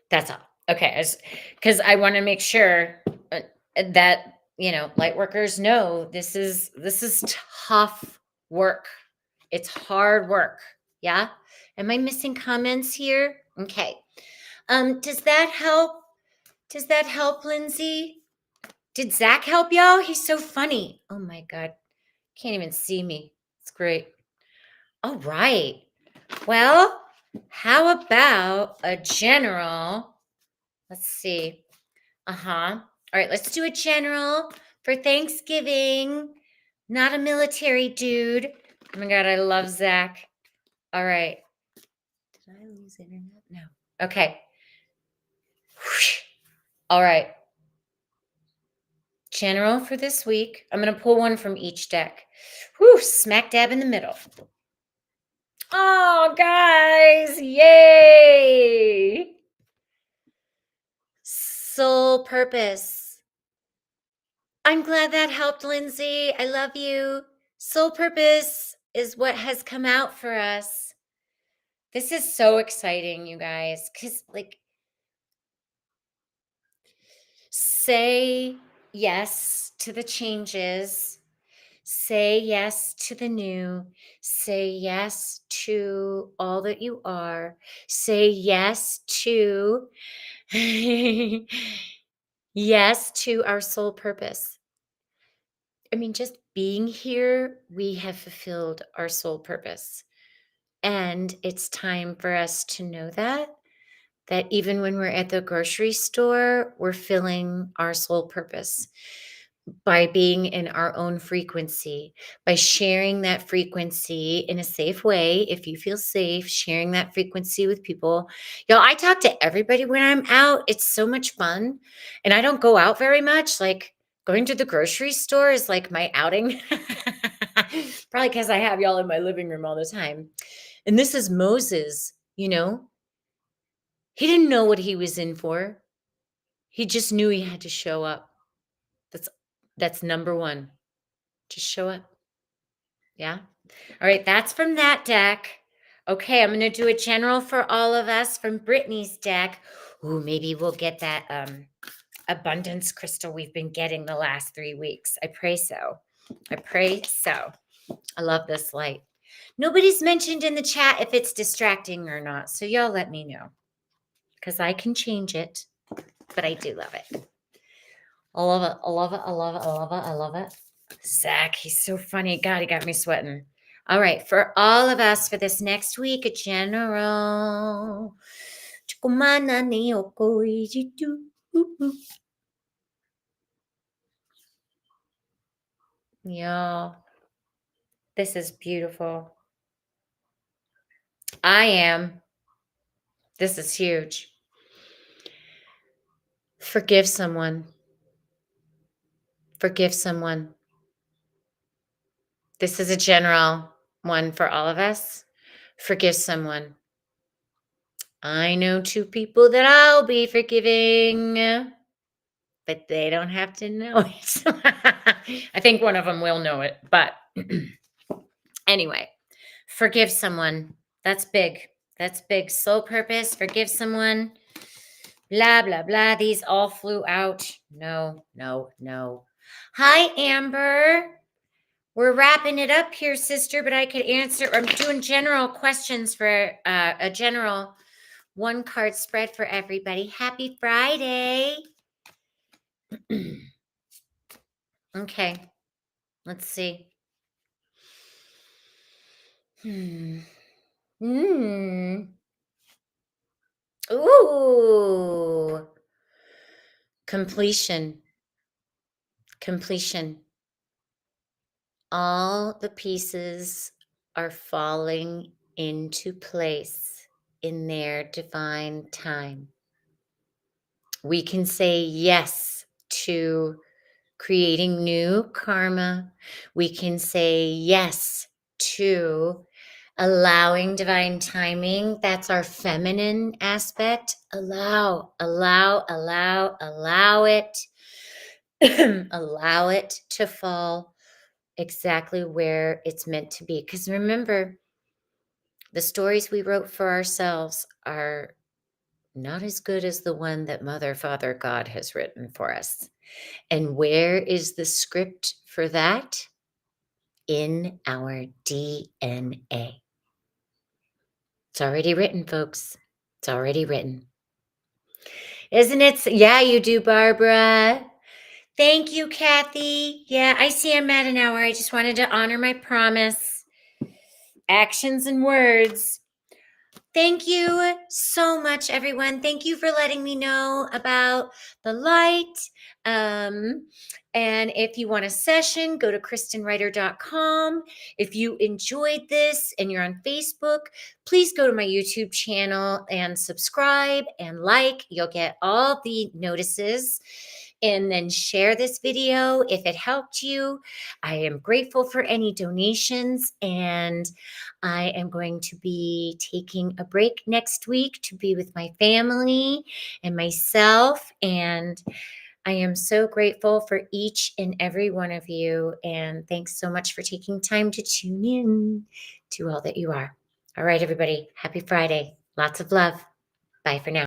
A: That's all. Okay. Because I want to make sure that light workers know this is tough work. It's hard work. Yeah. Am I missing comments here? Okay. Does that help? Lindsay? Did Zach help y'all? He's so funny. Oh my God. Can't even see me. It's great. All right. Well, how about a general? Let's see. All right, let's do a general for Thanksgiving. Not a military dude. Oh my God, I love Zach. All right. Did I lose internet? No. Okay. All right. General for this week. I'm going to pull one from each deck. Whew, smack dab in the middle. Oh, guys. Yay. Soul purpose. I'm glad that helped, Lindsay. I love you. Soul purpose is what has come out for us. This is so exciting, you guys, because say yes to the changes, say yes to the new, say yes to all that you are, say yes to yes to our soul purpose. I mean, just being here, we have fulfilled our soul purpose. And it's time for us to know that even when we're at the grocery store, we're filling our soul purpose by being in our own frequency, by sharing that frequency in a safe way. If you feel safe sharing that frequency with people, I talk to everybody when I'm out. It's so much fun. And I don't go out very much. Like going to the grocery store is like my outing. Probably because I have y'all in my living room all the time. And this is Moses, he didn't know what he was in for. He just knew he had to show up. That's number one. Just show up. Yeah. All right. That's from that deck. Okay. I'm going to do a general for all of us from Brittany's deck. Ooh, maybe we'll get that abundance crystal we've been getting the last 3 weeks. I pray so. I pray so. I love this light. Nobody's mentioned in the chat if it's distracting or not. So y'all let me know because I can change it, but I do love it. I love it. I love it. I love it. I love it. I love it. Zach, he's so funny. God, he got me sweating. All right, for all of us for this next week, a general. Y'all, this is beautiful. I am. This is huge. Forgive someone. Forgive someone. This is a general one for all of us. Forgive someone. I know 2 people that I'll be forgiving, but they don't have to know it. I think one of them will know it, but anyway, forgive someone. That's big. That's big. Soul purpose, forgive someone. Blah, blah, blah. These all flew out. No, no, no. Hi, Amber. We're wrapping it up here, sister, but I could answer. I'm doing general questions for a general 1-card spread for everybody. Happy Friday. Okay, let's see. Ooh. Completion. Completion. All the pieces are falling into place in their divine time. We can say yes to creating new karma. We can say yes to allowing divine timing. That's our feminine aspect. Allow it. Allow it to fall exactly where it's meant to be. Because remember, the stories we wrote for ourselves are not as good as the one that Mother, Father, God has written for us. And where is the script for that? In our DNA. It's already written, folks. It's already written. Isn't it? Yeah, you do, Barbara. Thank you, Kathy. Yeah, I see I'm at an hour. I just wanted to honor my promise. Actions and words. Thank you so much, everyone. Thank you for letting me know about the light. Um, and if you want a session, go to kristenwriter.com. If you enjoyed this and you're on Facebook, please go to my YouTube channel and subscribe and like. You'll get all the notices. And then share this video if it helped you. I am grateful for any donations, and I am going to be taking a break next week to be with my family and myself. And I am so grateful for each and every one of you. And thanks so much for taking time to tune in to all that you are. All right, everybody. Happy Friday. Lots of love. Bye for now.